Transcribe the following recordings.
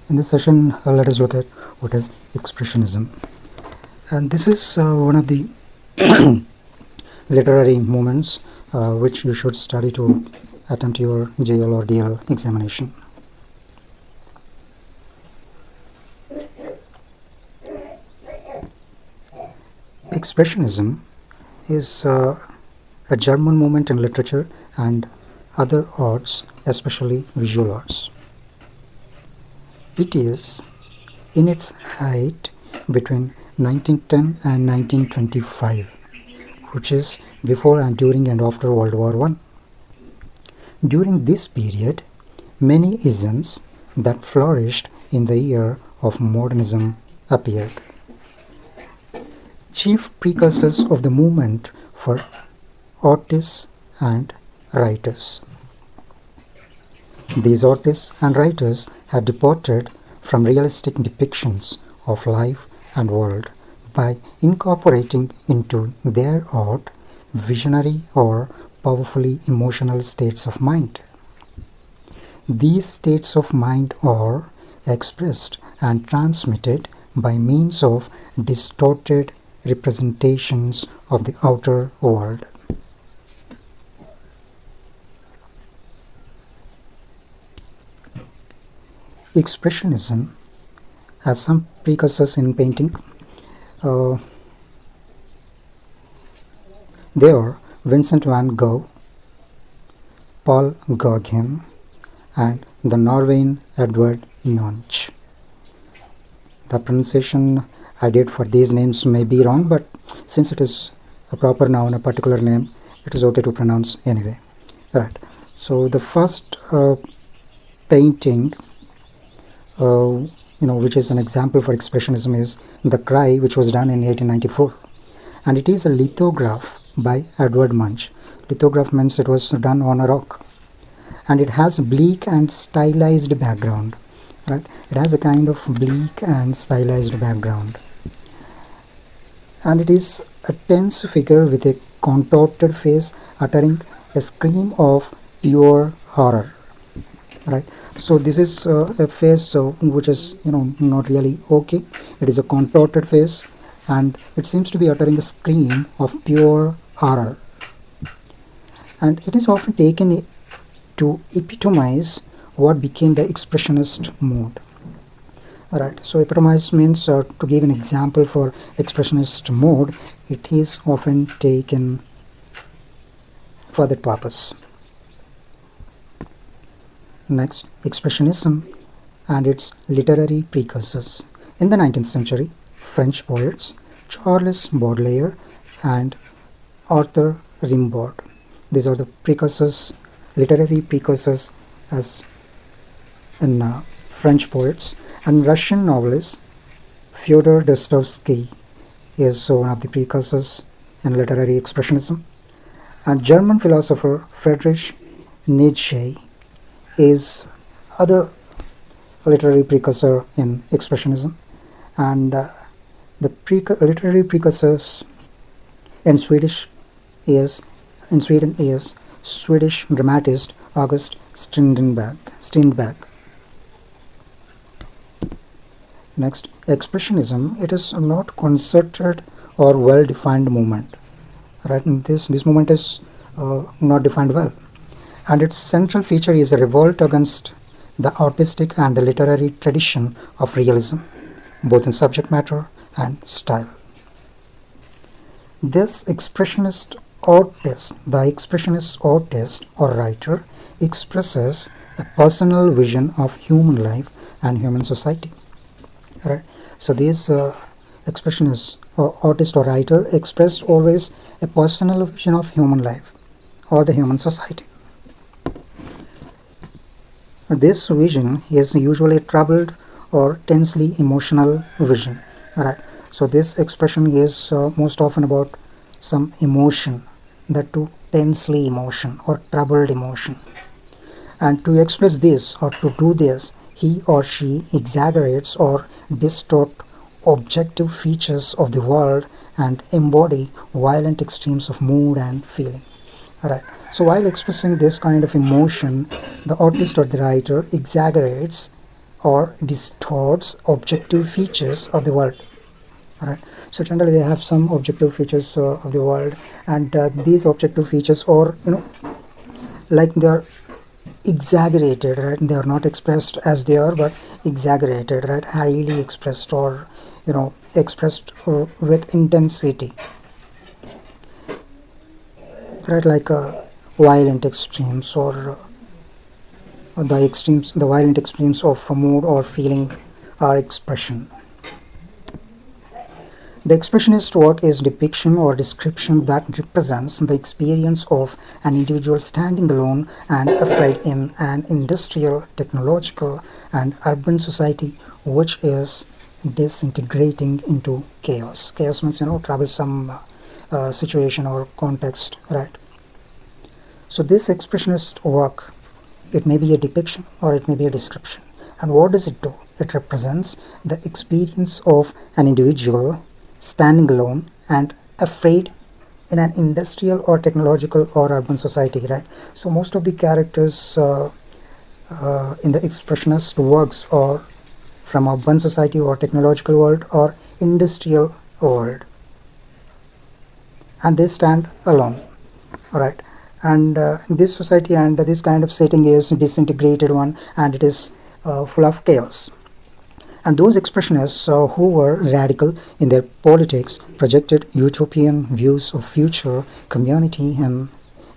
In this session, let us look at what is Expressionism. And this is one of the literary movements which you should study to attempt your JL or DL examination. Expressionism is a German movement in literature and other arts, especially visual arts. It is in its height between 1910 and 1925, which is before and during and after World War I. During this period, many isms that flourished in the year of modernism appeared. Chief precursors of the movement were artists and writers. These artists and writers have departed from realistic depictions of life and world by incorporating into their art visionary or powerfully emotional states of mind. These states of mind are expressed and transmitted by means of distorted representations of the outer world. Expressionism has some precursors in painting. They are Vincent van Gogh, Paul Gauguin, and the Norwegian Edvard Munch. The pronunciation I did for these names may be wrong, but since it is a proper noun, a particular name, it is okay to pronounce anyway. Right. So the first painting which is an example for Expressionism is The Cry, which was done in 1894, and it is a lithograph by Edvard Munch. Lithograph means it was done on a rock, and it has bleak and stylized background. Right? It has a kind of bleak and stylized background, and it is a tense figure with a contorted face uttering a scream of pure horror. Right? So this is a face which is not really okay. It is a contorted face, and it seems to be uttering a scream of pure horror, and it is often taken to epitomize what became the expressionist mode. Alright, so epitomize means to give an example for expressionist mode. It is often taken for that purpose. Next, Expressionism and its literary precursors. In the 19th century, French poets Charles Baudelaire and Arthur Rimbaud. These are the precursors, literary precursors as in French poets. And Russian novelist Fyodor Dostoevsky is one of the precursors in literary expressionism. And German philosopher Friedrich Nietzsche is other literary precursor in expressionism. And the literary precursors in Sweden is Swedish dramatist August Strindberg. Next, Expressionism. It is not concerted or well-defined movement. Right? And this movement is not defined well, and its central feature is a revolt against the artistic and the literary tradition of realism, both in subject matter and style. This expressionist artist or writer expresses a personal vision of human life and human society. Right? So these expressionists or artist or writer expressed always a personal vision of human life or the human society. This vision is usually a troubled or tensely emotional vision. Right? So this expression is most often about some emotion, that too tensely emotion or troubled emotion. And to express this or to do this, he or she exaggerates or distort objective features of the world and embody violent extremes of mood and feeling. Alright, So while expressing this kind of emotion, the artist or the writer exaggerates or distorts objective features of the world. Right. So generally we have some objective features of the world, and these objective features are, like they are exaggerated, right? They are not expressed as they are, but exaggerated, right? Highly expressed, or expressed with intensity, right? Like violent extremes, or the violent extremes of mood or feeling or expression. The expressionist work is depiction or description that represents the experience of an individual standing alone and afraid in an industrial, technological, and urban society which is disintegrating into chaos. Chaos means, troublesome situation or context, right? So this expressionist work, it may be a depiction or it may be a description. And what does it do? It represents the experience of an individual standing alone and afraid in an industrial or technological or urban society, right? So most of the characters in the expressionist works are from urban society or technological world or industrial world, and they stand alone, right? And this society and this kind of setting is disintegrated one, and it is full of chaos. And those expressionists who were radical in their politics projected utopian views of future community in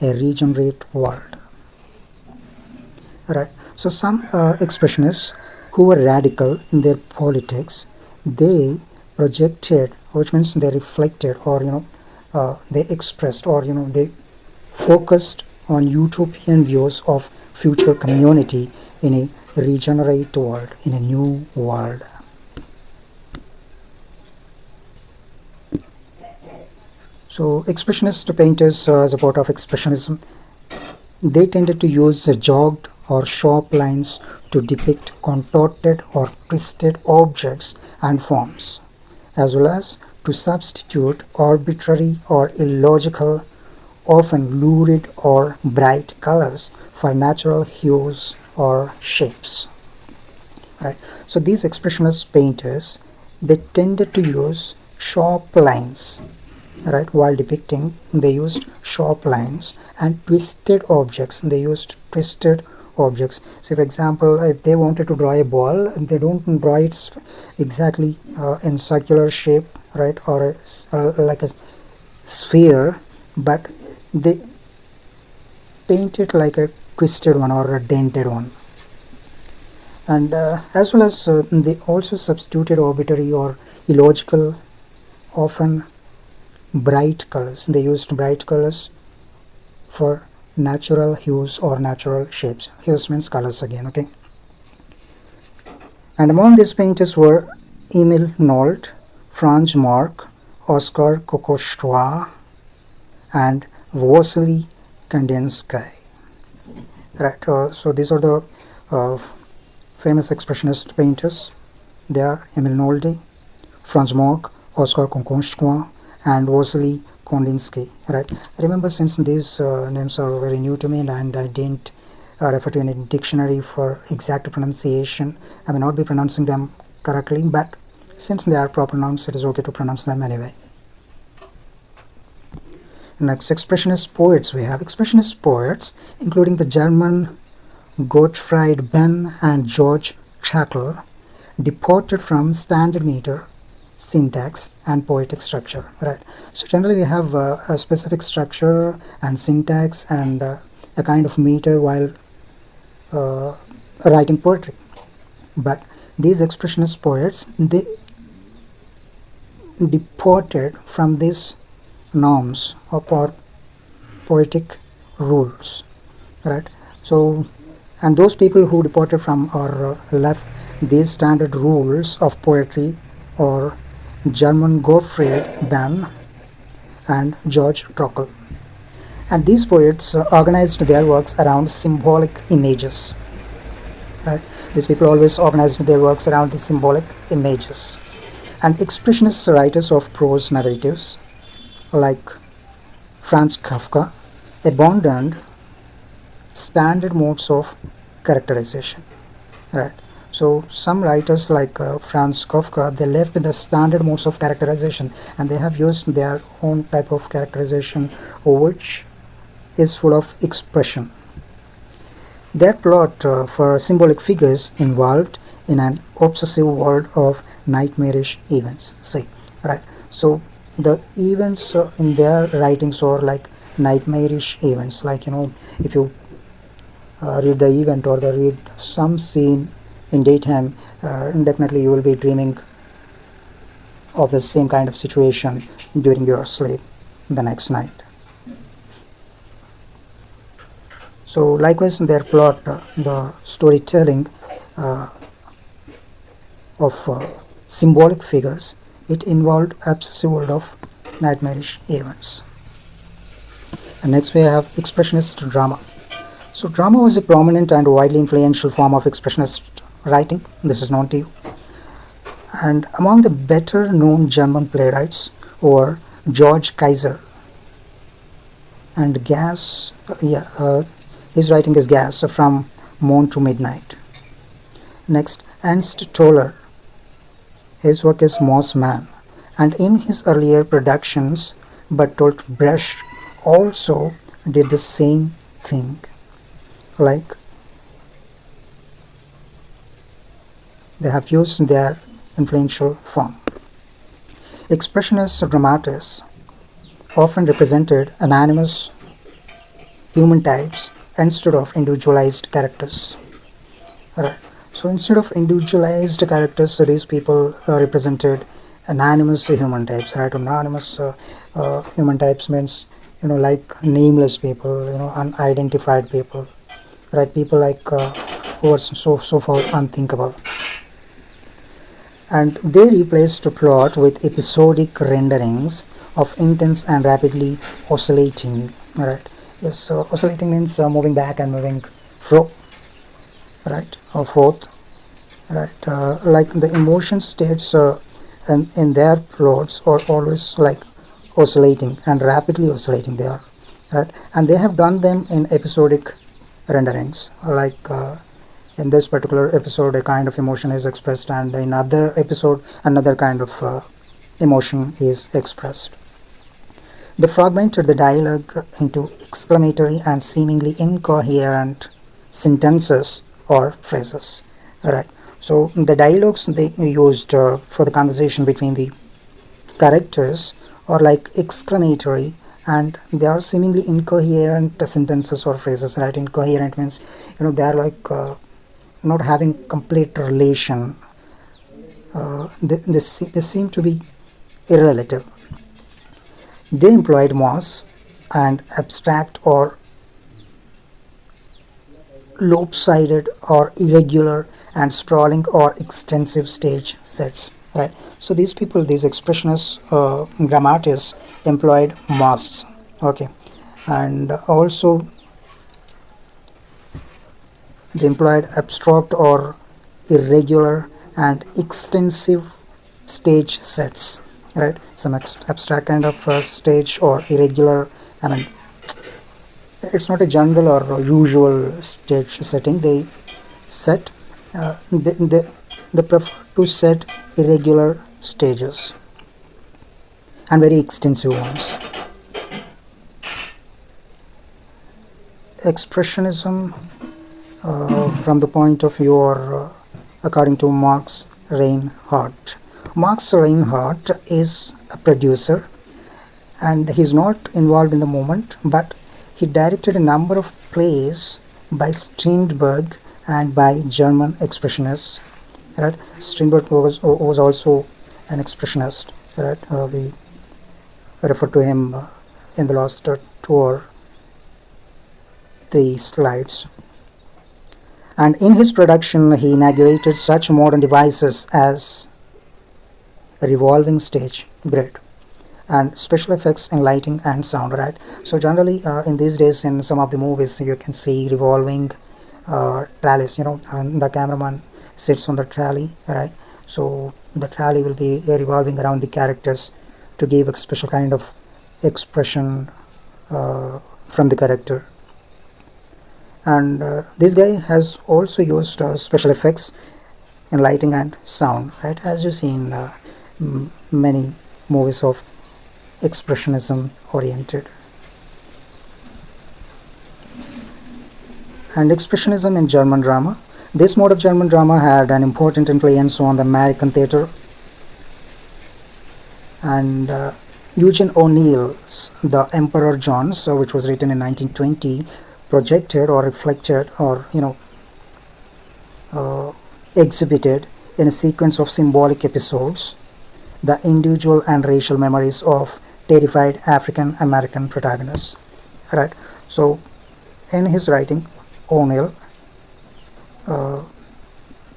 a regenerate world. Right. So some expressionists who were radical in their politics, they projected, which means they reflected, or they expressed, or they focused on utopian views of future community in a regenerate world, in a new world. So expressionist painters, as a part of expressionism, they tended to use jogged or sharp lines to depict contorted or twisted objects and forms, as well as to substitute arbitrary or illogical, often lurid or bright colors for natural hues or shapes. Right. So these expressionist painters, they tended to use sharp lines, right? While depicting, they used sharp lines, and twisted objects, they used twisted objects. So for example, if they wanted to draw a ball, they don't draw it exactly in circular shape, right, or like a sphere, but they paint it like a twisted one or a dented one. And as well as they also substituted arbitrary or illogical, often bright colors. They used bright colors for natural hues or natural shapes. Hues means colors again, okay? And among these painters were Emil Nolte, Franz Marc, Oskar Kokoschka, and Vasily Kandinsky. Right, so these are the famous expressionist painters. They are Emil Nolte, Franz Marc, Oskar Kokoschka, and Vasily Kandinsky. Right. Remember, since these names are very new to me and I didn't refer to any dictionary for exact pronunciation, I may not be pronouncing them correctly, but since they are proper nouns, it is okay to pronounce them anyway. Next, expressionist poets. We have expressionist poets, including the German Gottfried Benn and George Trakl, departed from standard meter, syntax, and poetic structure. Right. So generally, we have a specific structure and syntax and a kind of meter while writing poetry. But these expressionist poets, they departed from these norms or poetic rules, right? So, and those people who departed from or left these standard rules of poetry are German Gottfried Benn and George Trakl. And these poets organized their works around symbolic images, right? These people always organized their works around the symbolic images. And expressionist writers of prose narratives like Franz Kafka abandoned standard modes of characterization, right? So some writers like Franz Kafka, they left the standard modes of characterization and they have used their own type of characterization which is full of expression. Their plot for symbolic figures involved in an obsessive world of nightmarish events. See, right? So the events in their writings are like nightmarish events. Like, you know, if you read the event or read some scene in daytime, definitely you will be dreaming of the same kind of situation during your sleep the next night. So likewise in their plot, the storytelling of symbolic figures, it involved obsessive world of nightmarish events. And next we have expressionist drama. So drama was a prominent and widely influential form of expressionist writing. This is known to you. And among the better known German playwrights were George Kaiser and Gas, his writing is Gas, from Morn to Midnight. Next, Ernst Toller, his work is Moss Man. And in his earlier productions, Bertolt Brecht also did the same thing. Like, they have used their influential form. Expressionist dramatists often represented anonymous human types instead of individualized characters. Right. So instead of individualized characters, these people represented anonymous human types. Right. Anonymous human types means, you know, like nameless people, you know, unidentified people. Right. People like who are so far unthinkable. And they replaced the plot with episodic renderings of intense and rapidly oscillating. Right. Yes, oscillating means moving back and moving right, or forth. Right. Like the emotion states in their plots are always like oscillating and rapidly oscillating. They are right, and they have done them in episodic renderings. Like in this particular episode, a kind of emotion is expressed, and in other episode, another kind of emotion is expressed. They fragmented the dialogue into exclamatory and seemingly incoherent sentences or phrases. Right. So the dialogues they used for the conversation between the characters are like exclamatory, and they are seemingly incoherent sentences or phrases. Right. Incoherent means, you know, they are like not having complete relation. They seem to be irrelative. They employed moss and abstract or lopsided or irregular and sprawling or extensive stage sets. Right. So these people, these expressionist dramatists, employed moss. Okay, and also they employed abstract or irregular and extensive stage sets. Right, some abstract kind of stage or irregular. I mean, it's not a general or usual stage setting. They set they prefer to set irregular stages and very extensive ones. Expressionism, from the point of view or according to Max Reinhardt. Max Reinhardt is a producer and he's not involved in the moment, but he directed a number of plays by Strindberg and by German expressionists. Right? Strindberg was also an expressionist. Right? We referred to him in the last 2 or 3 slides. And in his production, he inaugurated such modern devices as a revolving stage grid and special effects in lighting and sound. Right. So generally in these days in some of the movies you can see revolving trellis, you know, and the cameraman sits on the trolley. Right. So the trolley will be revolving around the characters to give a special kind of expression from the character. And this guy has also used special effects in lighting and sound, right, as you see in many movies of expressionism oriented. And expressionism in German drama. This mode of German drama had an important influence on the American theatre, and Eugene O'Neill's The Emperor John's, which was written in 1920, projected or reflected or exhibited in a sequence of symbolic episodes the individual and racial memories of terrified African American protagonists. Right. So, in his writing, O'Neill, the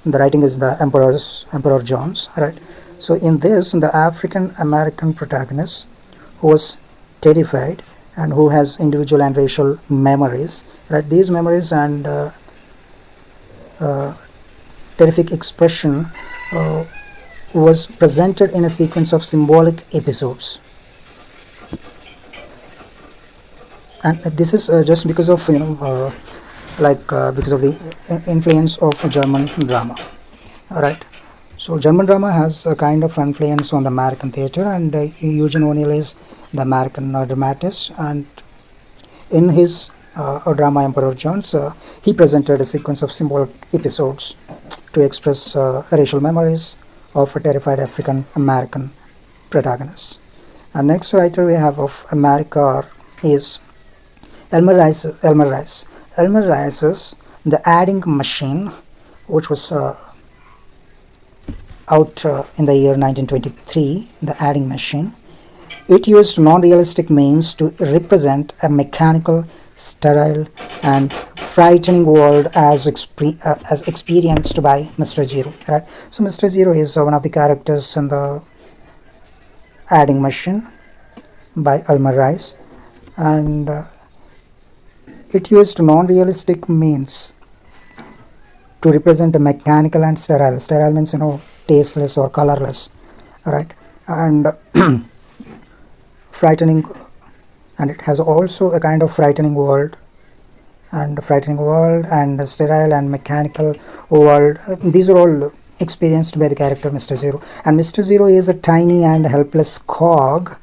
writing is the Emperor John's. Right. So, in this, the African American protagonist who was terrified and who has individual and racial memories. Right. These memories and terrific expression was presented in a sequence of symbolic episodes, and this is just because of because of the influence of German drama. Alright, so German drama has a kind of influence on the American theatre, and Eugene O'Neill is the American dramatist, and in his drama Emperor John's, he presented a sequence of symbolic episodes to express racial memories of a terrified African American protagonist. And next writer we have of America is Elmer Rice. Elmer Rice's The Adding Machine, which was out in the year 1923, The Adding Machine. It used non-realistic means to represent a mechanical, sterile, and frightening world as experienced by Mr. Zero. Right? So Mr. Zero is one of the characters in the Adding Machine by Elmer Rice, and it used non-realistic means to represent a mechanical and sterile. Sterile means tasteless or colorless, right? And frightening, and it has also a kind of frightening world, and sterile and mechanical world. These are all experienced by the character Mr. Zero, and Mr. Zero is a tiny and helpless cog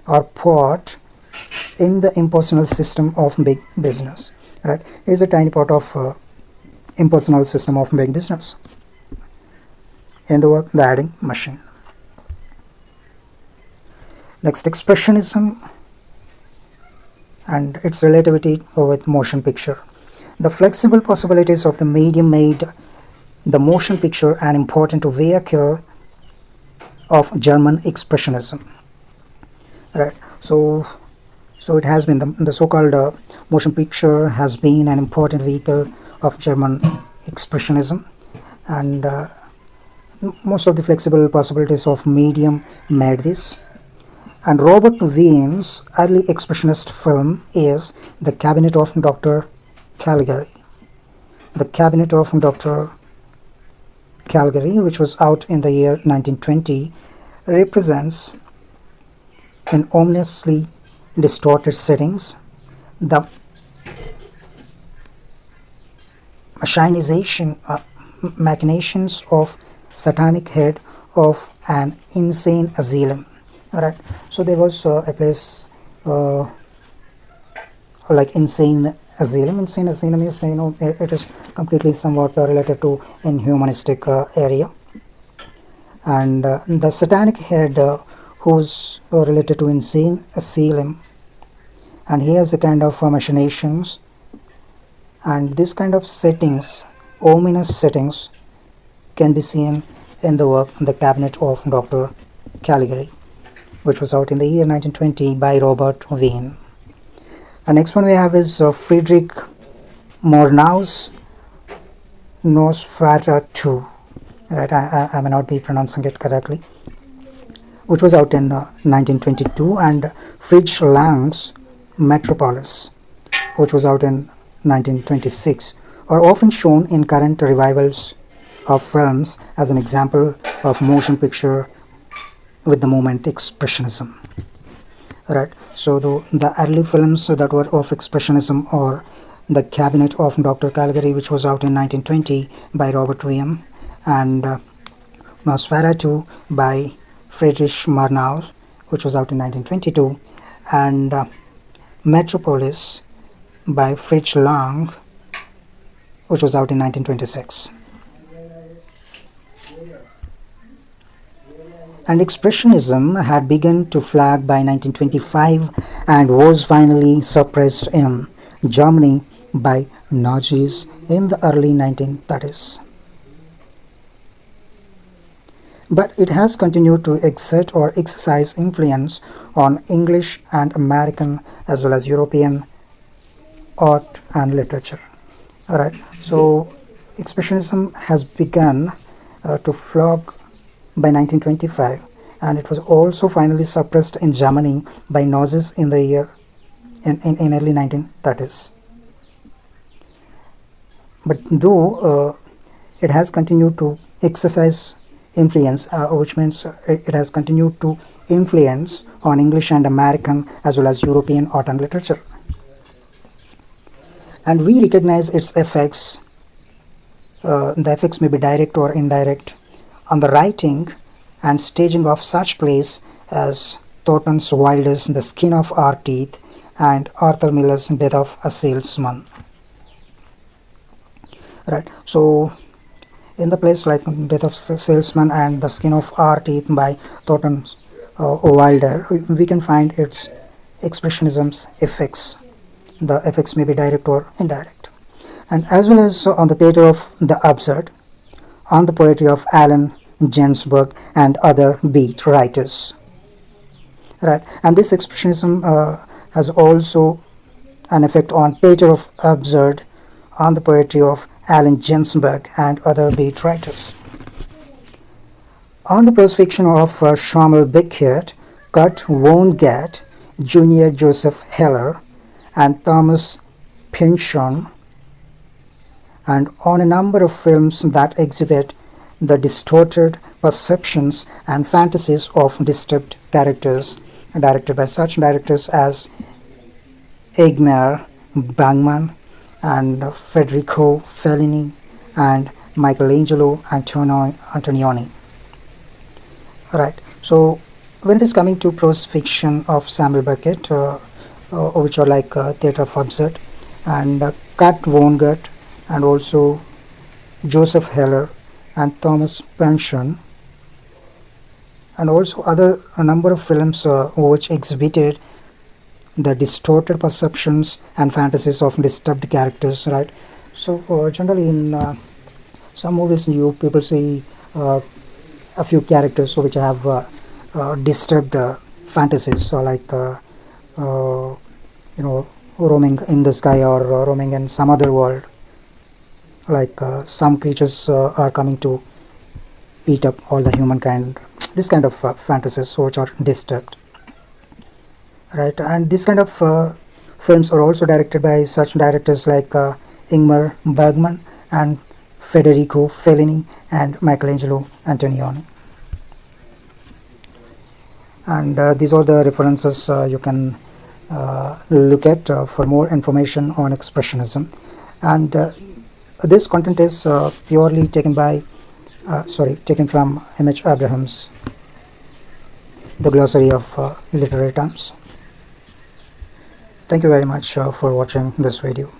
or pot in the impersonal system of big business. Right? He is a tiny part of impersonal system of big business in the work The Adding Machine. Next, Expressionism and its relativity with motion picture. The flexible possibilities of the medium made the motion picture an important vehicle of German Expressionism. Right. So it has been the so-called motion picture has been an important vehicle of German Expressionism, and most of the flexible possibilities of medium made this. And Robert Wien's early expressionist film is The Cabinet of Dr. Caligari. The Cabinet of Dr. Caligari, which was out in the year 1920, represents in ominously distorted settings the machinations of satanic head of an insane asylum. Alright, so there was a place like insane asylum. Insane asylum is, it is completely somewhat related to inhumanistic area, and the satanic head who's related to insane asylum, and he has a kind of machinations, and this kind of settings, ominous settings, can be seen in the work The Cabinet of Dr. Caligari, which was out in the year 1920 by Robert Wien. The next one we have is Friedrich Murnau's Nosferatu. Right, I may not be pronouncing it correctly, which was out in 1922, and Fritz Lang's Metropolis, which was out in 1926, are often shown in current revivals of films as an example of motion picture with the movement Expressionism. Right, so the early films that were of Expressionism are The Cabinet of Dr. Caligari, which was out in 1920 by Robert Wien, and Nosferatu by Friedrich Murnau, which was out in 1922, and Metropolis by Fritz Lang, which was out in 1926. And Expressionism had begun to flag by 1925 and was finally suppressed in Germany by Nazis in the early 1930s. But it has continued to exert or exercise influence on English and American as well as European art and literature. Alright, so Expressionism has begun to flag by 1925, and it was also finally suppressed in Germany by Nazis in the year in early 1930s. But though it has continued to exercise influence, which means it has continued to influence on English and American as well as European art and literature, and we recognize its effects. The effects may be direct or indirect on the writing and staging of such plays as Thornton Wilder's The Skin of Our Teeth and Arthur Miller's Death of a Salesman. Right, so in the plays like Death of a Salesman and The Skin of Our Teeth by Thornton Wilder, we can find its Expressionism's effects. The effects may be direct or indirect, and as well as on the theatre of the absurd, on the poetry of Allen Ginsberg and other beat writers. Right, and this Expressionism has also an effect on theatre of absurd, on the poetry of Allen Ginsberg and other beat writers. On the prose fiction of Samuel Beckett, Kurt Vonnegut, Junior Joseph Heller, and Thomas Pynchon, and on a number of films that exhibit the distorted perceptions and fantasies of disturbed characters, directed by such directors as Ingmar Bergman and Federico Fellini and Michelangelo Antonioni. Right, so when it is coming to prose fiction of Samuel Beckett, which are like theatre of absurd, and Kurt Vonnegut, and also Joseph Heller and Thomas Pynchon, and also a number of films which exhibited the distorted perceptions and fantasies of disturbed characters. Right, so generally in some movies people see a few characters which have disturbed fantasies, so like roaming in the sky or roaming in some other world, like some creatures are coming to eat up all the humankind, this kind of fantasies which are disturbed. Right, and this kind of films are also directed by such directors like Ingmar Bergman and Federico Fellini and Michelangelo Antonioni. And these are the references you can look at for more information on Expressionism. And this content is purely taken from m.h.Abrahams, the glossary of literary terms. Thank you very much for watching this video.